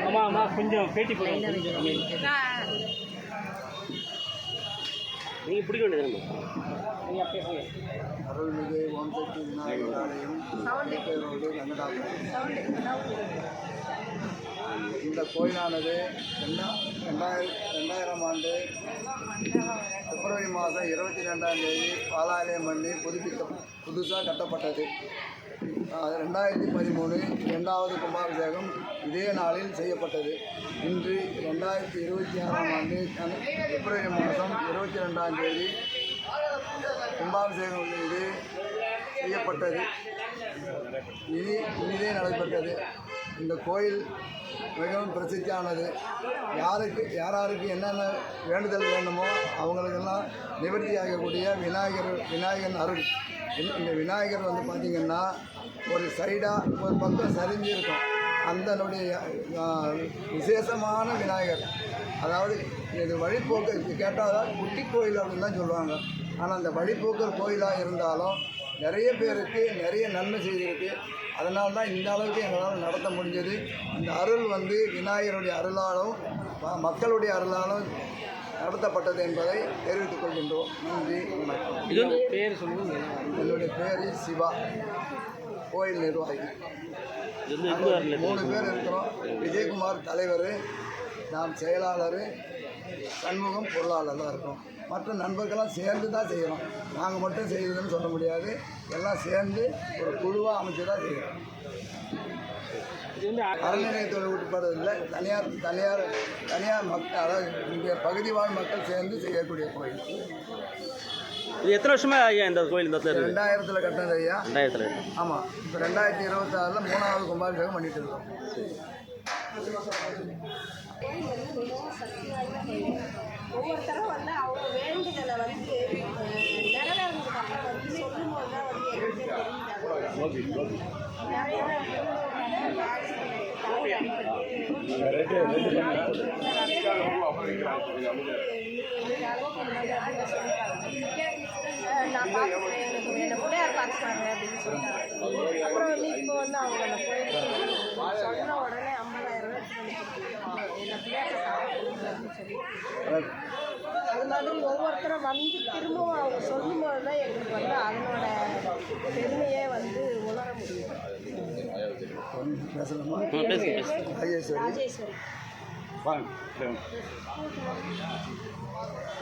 ஆமாம் ஆமாம் கொஞ்சம் பேட்டி போடுங்க. நீங்கள் பிடிக்க வேண்டியது நீங்கள் அப்படியே போங்க. அருள்மிகு ஓம் சக்தி விநாயகர் ஆலயம் ரோடு இந்த கோயிலானது 2000 ஆண்டு பிப்ரவரி மாதம் 22ஆம் தேதி பாலாலயம் பண்ணி புதுசாக கட்டப்பட்டது. 2013 2வது கும்பாபிஷேகம் இதே நாளில் செய்யப்பட்டது. இன்று 2026ஆம் ஆண்டு பிப்ரவரி மாதம் 22ஆம் தேதி கும்பாபிஷேகம் இது செய்யப்பட்டது. இனிதே நடைபெற்றது. இந்த கோயில் மிகவும் பிரசித்தியானது. யாருக்கு என்னென்ன வேண்டுதல் வேண்டுமோ அவங்களுக்கெல்லாம் நிவர்த்தி ஆகக்கூடிய விநாயகன் அருள். இந்த விநாயகர் வந்து பார்த்திங்கன்னா ஒரு சைடாக ஒரு பக்கம் சரிஞ்சு இருக்கும். அதனுடைய விசேஷமான விநாயகர். அதாவது இது வழிபோக்கு கேட்டால் குட்டி கோயில் அப்படின்னு தான் சொல்லுவாங்க. ஆனால் அந்த வழிபோக்கர் கோயிலாக இருந்தாலும் நிறைய பேருக்கு நிறைய நன்மை செய்திருக்கு. அதனால தான் இந்த அளவுக்கு எங்களால் நடத்த முடிஞ்சது. இந்த அருள் வந்து விநாயகருடைய அருளாலும் மக்களுடைய அருளாலும் நடத்தப்பட்டது என்பதை தெரிவித்துக் கொள்கின்றோம். நன்றி, வணக்கம். பேர் சொல்லுங்க. என்னுடைய பேர் சிவா, கோயில் நிர்வாகி. 3 பேர் இருக்கிறோம். விஜயகுமார் தலைவர், நாம் செயலாளர், சண்முகம் பொருளாளர் தான் இருக்கோம். மற்ற நண்பர்கள்லாம் சேர்ந்து தான் செய்கிறோம். நாங்கள் மட்டும் செய்கிறதுன்னு சொல்ல முடியாது. எல்லாம் சேர்ந்து ஒரு குழுவாக அமைச்சு தான் செய்கிறோம். அறநிலையத்தோடு உட்படுறதில்லை. தனியார் மக்கள், அதாவது இங்கே பகுதி வாழ் மக்கள் சேர்ந்து செய்யக்கூடிய கோயில். இது எத்தனை வருஷமா ஐயா இந்த கோயில்? இந்த 2000 கட்டினது ஐயா. 2000. ஆமாம். இப்போ 2026 3வது கும்பாபிஷேகம் பண்ணிட்டு இருக்கோம். ஒவ்வொருத்தரும் வந்து அவங்க வேண்டுதலை வந்து நிறைவேறதுக்கு அப்புறம் வந்து சொல்லும்போது தான் வந்து எங்களுக்கு தெரியுது. நிறைய நான் பார்த்துக்கிறேன், என்னை பிள்ளையார் பார்த்துக்கிறாங்க அப்படின்னு சொல்லிட்டாங்க. அப்புறம் வந்து இப்போ வந்து அவங்க அந்த கோயிலுக்கு சொன்ன உடனே 50,000 என்னை பிள்ளையார் அப்படின்னு சொல்லி அது மாதிரி ஒவ்வொருத்தரும் வந்து திரும்பவும் அவங்க சொல்லும்போது தான் எங்களுக்கு வந்து அதனோட பெருமையே வந்து உணர முடியும். ராஜேஸ்வரி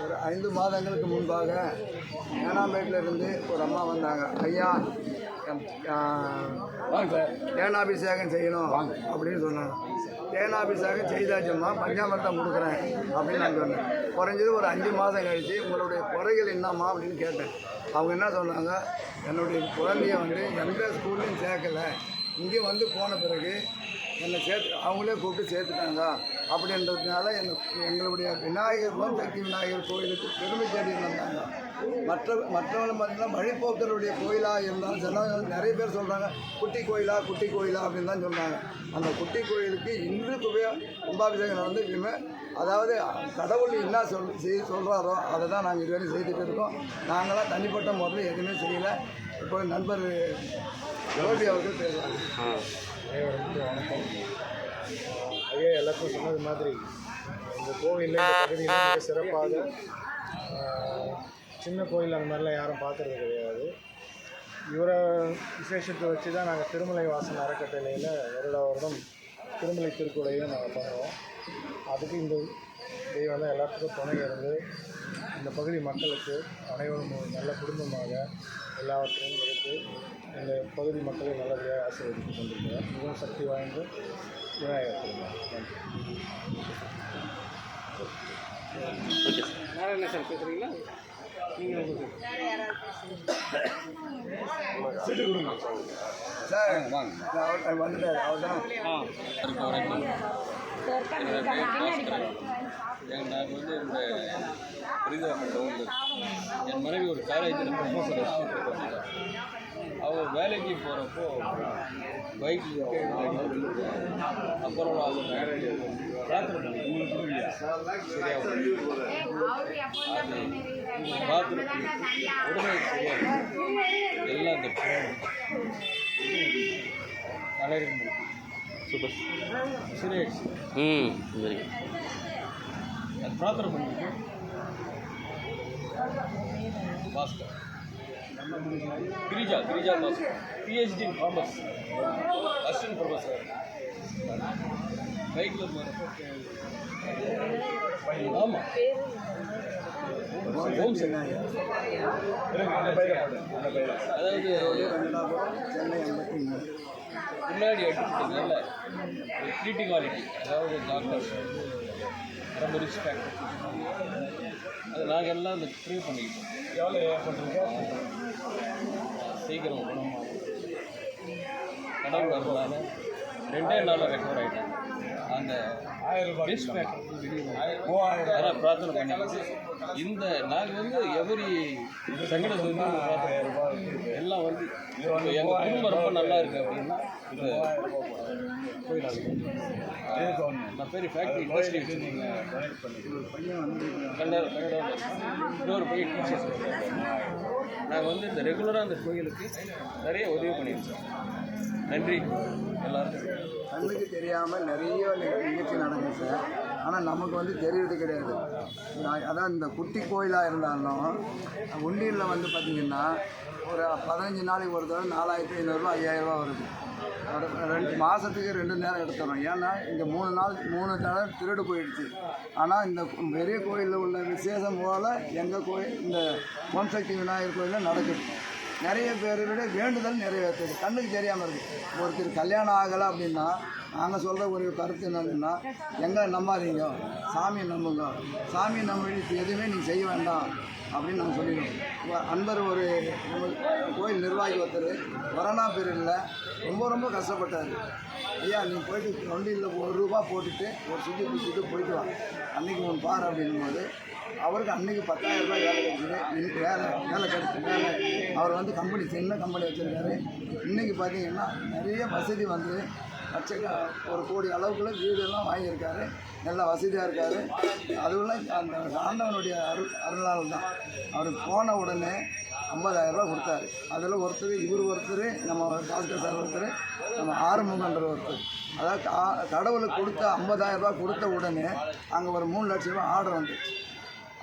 ஒரு 5 மாதங்களுக்கு முன்பாக ஏனாம்பேட்டிலிருந்து ஒரு அம்மா வந்தாங்க. ஐயா, தேனாபிஷேகம் செய்யணும் அப்படின்னு சொன்னாங்க. தேனாபிஷேகம் செய்தாச்சம்மா, பஞ்சாமிர்தம் கொடுக்குறேன் அப்படின்னு நான் சொன்னேன். குறைஞ்சது ஒரு 5 மாதம் கழித்து உங்களுடைய குறைகள் என்னம்மா அப்படின்னு கேட்டேன். அவங்க என்ன சொன்னாங்க, என்னுடைய குழந்தைய வந்து எந்த ஸ்கூல்லையும் சேர்க்கலை, இங்கே வந்து போன பிறகு என்னை அவங்களே கூப்பிட்டு சேர்த்துட்டாங்க அப்படின்றதுனால எங்களுடைய விநாயகர் ஓம் சக்தி விநாயகர் கோயிலுக்கு பெருமை தேடி வந்தாங்க. மற்றவங்க பார்த்திங்கன்னா வழிபோக்கருடைய கோயிலாக இருந்தாலும் சில நிறைய பேர் சொல்கிறாங்க குட்டி கோயிலா அப்படின்னு தான் சொல்கிறாங்க. அந்த குட்டி கோயிலுக்கு இன்று கும்பாபிஷேகம் நடந்து அதாவது கடவுள் என்ன சொல்கிறாரோ அதை தான் நாங்கள் இதுவரை செய்துட்டு இருக்கோம். நாங்களாம் தனிப்பட்ட முறையில் எதுவுமே செய்யலை. இப்போ நண்பர் யோகி அவர்கள் பேசுகிறாங்க. வணக்கம் ஐயா. எல்லாத்தையும் சொன்னது மாதிரி இந்த கோவிலில் இந்த பகுதியில் மிக சிறப்பாக சின்ன கோயில் அந்த மாதிரிலாம் யாரும் பார்க்குறது கிடையாது. இவரை விசேஷத்தை வச்சு தான் நாங்கள் திருமலை வாசன் அறக்கட்டளையில் வருடம் திருமலை திருக்குறையும் நாங்கள் பண்ணுவோம். அதுக்கு இந்த தெய்வம் தான் எல்லாத்துக்கும் துணை இருந்து இந்த பகுதி மக்களுக்கு அனைவரும் நல்ல குடும்பமாக எல்லாவற்றையும் எடுத்து இந்த பகுதி மக்களை நல்லபடியாக ஆசீர்வதித்து கொண்டிருக்கிறார். மிகவும் சக்தி வாய்ந்த விநாயகர் திருமணம். Okay sir. வேறு என்ன சார் பேசுகிறீங்களா? நீங்கள் சார் வந்துட்டார் அவர் தான். நாங்கள் வந்து இந்த பெரிதாக்கப்பட்டவங்க என் மனைவி ஒரு காலேஜில் ப்ரொஃபஸர் அவள் வேலைக்கு போகிறப்போ பைக்கில் அப்புறம் அது பார்த்துட்டு உடனே எல்லாம் இந்த தலையிருக்கு சூப்பர். சரியாயிடுச்சு. Very good. அது பிரார்த்தனை பண்ணிட்டு Bhaskar Girija Bhaskar PhD in commerce, assistant professor. பைக்கில் ஆமாம் ஹோம் சென்னை. அதாவது முன்னாடி எடுத்துக்கிட்டதுனால கிரிட்டிகாலிட்டி, அதாவது டாக்டர் ரொம்ப ரிஸ்க் ஃபேக்டர் அது நாங்கள் எல்லாம் அந்த ப்ரே பண்ணிக்கிட்டோம். எவ்வளோ பண்ணுறீங்க சீக்கிரம் குணமாக கடவுள் வரலாறு 2 நாளில் ரெக்கவர் ஆகிட்டேன். அந்த ரிஸ்க் ஃபேக்டர் ஆனால் பிரார்த்தனை பண்ணிக்கிட்டு இந்த நாங்கள் வந்து எவரி சங்கடத்துலேருந்து பிரார்த்தனை எல்லாம் வந்து எங்கள் குடும்பம் ரொம்ப நல்லா இருக்குது அப்படின்னா இந்த நான் பெரிய ஃபேக்ட்ரி இண்டஸ்ட்ரி வச்சுருக்கீங்க இன்னொரு பையன் டீச்சர்ஸ். நாங்கள் வந்து இந்த ரெகுலராக அந்த கோயிலுக்கு நிறைய உதவி பண்ணியிருக்கோம். நன்றி எல்லாருக்கும். கண்ணுக்கு தெரியாமல் நிறைய நிகழ்ச்சி நடக்கும் சார். ஆனால் நமக்கு வந்து தெரியறது கிடையாது. அதான் இந்த குட்டி கோயிலாக இருந்தாலும் உண்டியலில் வந்து பார்த்திங்கன்னா ஒரு 15 நாளைக்கு ஒரு தடவை 4500 5000 வருது. ஒரு 2 மாதத்துக்கு 2 நேரம் எடுத்துறோம். ஏன்னா இங்கே 3 தடவை திருடு போயிடுச்சு. ஆனால் இந்த பெரிய கோயிலில் உள்ள விசேஷம் போல் எங்கள் கோயில் இந்த ஓம் சக்தி விநாயகர் கோயிலில் நடக்குது. நிறைய பேருடைய வேண்டுதல் நிறைவேற்றுது. கண்ணுக்கு தெரியாமல் இருக்குது. ஒருத்தர் கல்யாணம் ஆகலை அப்படின்னா நாங்கள் சொல்கிற ஒரு கருத்து என்னதுன்னா, எங்களை நம்பாதீங்க, சாமியை நம்புங்க. சாமியை நம்பி எதுவுமே நீங்கள் செய்ய வேண்டாம் அப்படின்னு நாங்கள் சொல்லிடுவோம். அன்பர் ஒரு கோயில் நிர்வாகி ஒருத்தர் கொரோனா பீரியடில் ரொம்ப கஷ்டப்பட்டார். ஐயா நீ போயிட்டு வண்டியில் ₹1 போட்டுட்டு ஒரு சுற்றி பிடிச்சிட்டு போயிட்டு வா, அன்றைக்கி ஒன்று பார் அப்படிங்கும்போது அவருக்கு அன்றைக்கி 10,000 ரூபாய் வேலை கிடைச்சிது. இன்னைக்கு வேலை கிடைச்சி அவர் வந்து சின்ன கம்பெனி வச்சுருக்காரு. இன்றைக்கி பார்த்தீங்கன்னா நிறைய வசதி வந்து ஒரு கோடி அளவுக்குள்ள வீடெல்லாம் வாங்கியிருக்காரு. நல்ல வசதியாக இருக்கார். அதுவும் அந்த ஆண்டவனுடைய அருளால் தான். அவர் போன உடனே 50,000 ரூபா கொடுத்தாரு. அதில் இவர் ஒருத்தர், நம்ம பாஸ்கர் சார் ஒருத்தர், நம்ம ஆறுமுகன்ற ஒருத்தர். அதாவது கடவுளுக்கு கொடுத்த 50,000 ரூபா கொடுத்த உடனே அங்கே ஒரு 3 லட்சம் ரூபா ஆர்டர் வந்துச்சு.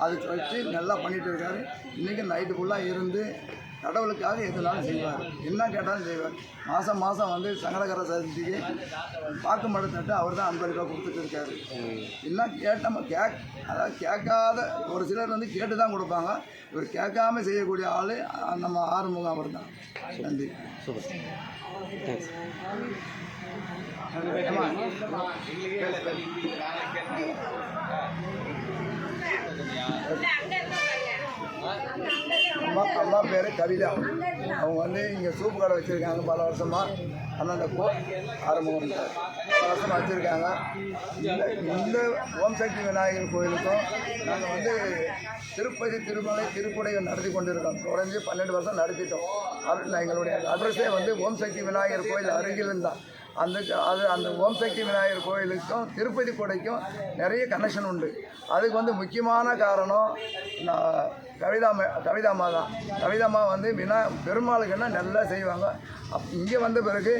அதுக்கு வச்சு நல்லா பண்ணிகிட்டு இருக்காரு. இன்றைக்கி நைட்டு ஃபுல்லாக இருந்து கடவுளுக்காக எதுனாலும் செய்வார். என்ன கேட்டாலும் செய்வார். மாதம் வந்து சங்கடகர சதுர்த்திக்கு பாக்கு மடு தட்டு அவர் தான் 50 ரூபா கொடுத்துட்டு இருக்காரு. என்ன அதாவது கேட்காத ஒரு சிலர் வந்து கேட்டு தான் கொடுப்பாங்க. இவர் கேட்காம செய்யக்கூடிய ஆள் நம்ம ஆறுமுகம் அவர் தான். நன்றி. சூப்பர். தேங்க்ஸ். அம்மா பேர் கவிதா. அவங்க வந்து இங்கே சூப்பு கடை வச்சுருக்காங்க பல வருஷமாக. ஆனால் அந்த ஆரம்பம் பல வருஷமாக வச்சுருக்காங்க. இந்த ஓம் சக்தி விநாயகர் கோயிலுக்கும் நாங்கள் வந்து திருப்பதி திருமலை திருக்குடை நடத்தி கொண்டு இருக்கோம். குறைஞ்சி 12 வருஷம் நடத்திட்டோம். எங்களுடைய அட்ரஸே வந்து ஓம் சக்தி விநாயகர் கோயில் அருகிலும் தான். அந்த ஓம் சக்தி விநாயகர் கோயிலுக்கும் திருப்பதி கொடைக்கும் நிறைய கனெக்ஷன் உண்டு. அதுக்கு வந்து முக்கியமான காரணம் கவிதாம்மா தான். கவிதாம்மா வந்து பெருமாளுக்குன்னா நல்லா செய்வாங்க. இங்கே வந்த பிறகு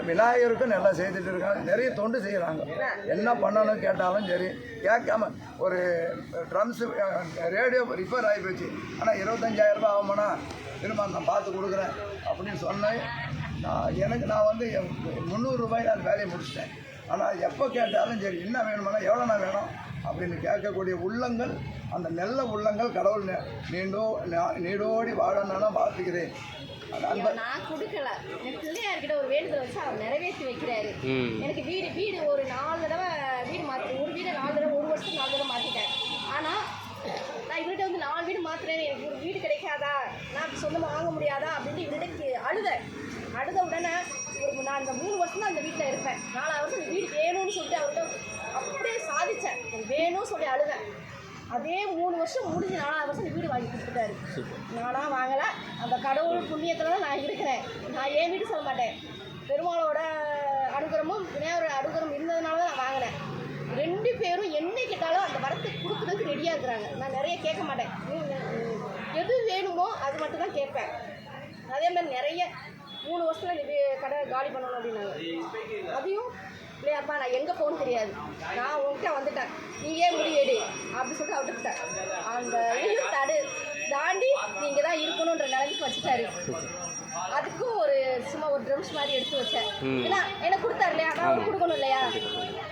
விநாயகருக்கும் நல்லா செய்துட்டு இருக்காங்க. நிறைய தொண்டு செய்கிறாங்க. என்ன பண்ணணும்னு கேட்டாலும் சரி கேட்காம. ஒரு ட்ரம்ஸு ரேடியோ ரிப்பேர் ஆகி போச்சு. ஆனால் 25,000 ரூபாய் ஆகுமாண்ணா, திரும்ப நான் பார்த்து கொடுக்குறேன் அப்படின்னு சொன்னேன். நான் வந்து 300 ரூபாயில் அந்த வேலையை முடிச்சிட்டேன். ஆனால் எப்போ கேட்டாலும் சரி என்ன வேணுமானா எவ்வளோண்ணா வேணும் அப்படின்னு கேட்கக்கூடிய உள்ளங்கள், அந்த நல்ல உள்ளங்கள் கடவுள் நீடோடி வாழணும்னா வாழ்த்துக்கிறேன். நான் கொடுக்கல, என் பிள்ளையார்கிட்ட ஒரு வேண்டுதல் வச்சு அவர் நிறைவேற்றி வைக்கிறாரு. எனக்கு வீடு ஒரு 4 தடவை வீடு மாற்றி, ஒரு வீடு 4 தடவை, ஒரு வருஷத்துக்கு 4 தடவை மாற்றிட்டேன். ஆனால் நான் இவர்கிட்ட வந்து 4 வீடு மாற்றுறேன், எனக்கு ஒரு வீடு கிடைக்காதா, நான் சொந்தமாக வாங்க முடியாதா அப்படின்னு இவர்கிட்ட அழுத உடனே நான் இந்த 3 வருஷம் தான் அந்த வீட்டில் இருப்பேன். 4ஆவது வருஷம் இந்த வீடு வேணும்னு சொல்லிட்டு அவர்கிட்ட அப்படியே சாதித்தேன். வேணும்னு சொல்லி அழுதேன். அதே 3 வருஷம் முடிஞ்சு 4ஆவது வருஷம் இந்த வீடு வாங்கி கொடுத்துட்டாரு. நானாக வாங்கலை, அந்த கடவுள் புண்ணியத்தில் தான் நான் இருக்கிறேன். நான் ஏன் வீடு சொல்ல மாட்டேன். பெருமாளோட அனுகிரகமும் விநாயகரோட அனுகிரகம் இருந்ததுனால தான் நான் வாங்கினேன். 2 பேரும் என்ன கேட்டாலும் அந்த வரத்தை கொடுக்குறதுக்கு ரெடியாக இருக்கிறாங்க. நான் நிறைய கேட்க மாட்டேன். கொடுக்கணுமோ அது மட்டும் தான் கேட்பேன். அதே மாதிரி நிறைய 3 வருஷத்தில் நீ கடை காலி பண்ணணும் அப்படின்னாங்க. அதையும் இல்லையாப்பா நான் எங்கே போகணும்னு தெரியாது, நான் உங்ககிட்ட வந்துட்டேன், நீயே முடியேடு அப்படி சொல்லிட்டு அவர்கிட்ட அந்த இதையும் தாண்டி நீங்கள் தான் இருக்கணுன்ற நிலைமைக்கு வச்சுட்டாரு. அதுக்கும் ஒரு சும்மா ஒரு ட்ரம்ஸ் மாதிரி எடுத்து வச்சேன். ஏன்னா எனக்கு கொடுத்தாரு இல்லையா, நான் அவருக்கு கொடுக்கணும் இல்லையா.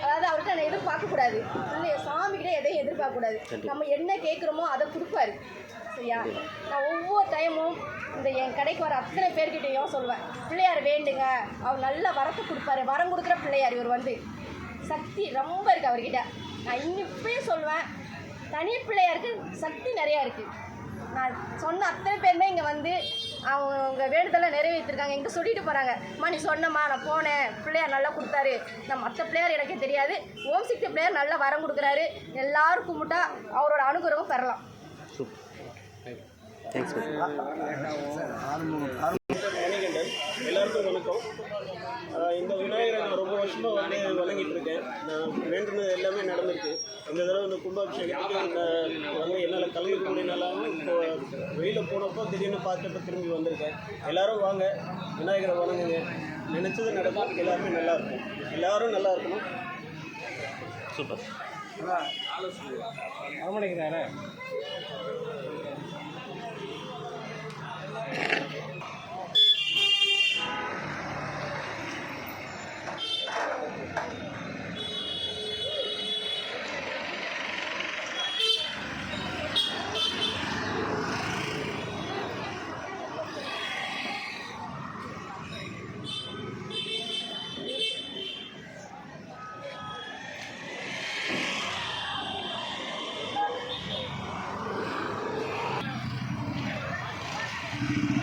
அதாவது அவர்கிட்ட நான் எதிர்பார்க்கக்கூடாது இல்லையா, சாமிக்கிட்ட எதையும் எதிர்பார்க்கக்கூடாது. நம்ம என்ன கேட்குறோமோ அதை கொடுப்பாரு சரியா. நான் ஒவ்வொரு டைமும் இந்த என் கடைக்கு வர அத்தனை பேர்கிட்டையும் சொல்லுவேன், பிள்ளையார் வேண்டுங்க, அவர் நல்ல வரத்தை கொடுப்பாரு. வரம் கொடுக்குற பிள்ளையார் இவர் வந்து சக்தி ரொம்ப இருக்குது அவர்கிட்ட. நான் இப்பயும் சொல்லுவேன், தனி பிள்ளையாருக்கு சக்தி நிறையா இருக்குது. நான் சொன்ன அத்தனை பேருமே இங்கே வந்து அவங்க வேண்டுதலை நிறைவேற்றிருக்காங்க. எங்கே சொல்லிட்டு போகிறாங்க, அம்மா நீ சொன்னம்மா நான் போனேன், பிள்ளையார் நல்லா கொடுத்தாரு. நான் மற்ற பிள்ளையார் எனக்கே தெரியாது, ஓம் சக்தி பிள்ளையார் நல்லா வரம் கொடுக்குறாரு, எல்லாரும் கும்பிட்டா அவரோட அனுகிரகம் பெறலாம். தேங்க்ஸ். எல்லாருக்கும் வணக்கம். இந்த விநாயகரை நான் ரொம்ப வருஷமாக வந்து வணங்கிட்டு இருக்கேன். நான் வேண்டுனது எல்லாமே நடந்திருக்கு. இந்த தடவை இந்த கும்பாபிஷேகத்துக்கு வந்து என்னால் கலந்துக்க முடியினாலும் இப்போ வெளியில் போனப்போ திடீர்னு பார்த்துட்டு திரும்பி வந்திருக்கேன். எல்லோரும் வாங்க, விநாயகரை வணங்குங்க, நினச்சது நடக்கும், எல்லாருமே நல்லா இருக்கும், எல்லோரும் நல்லா இருக்கணும். சூப்பர். அரமணிக்கிறாரே Thank you.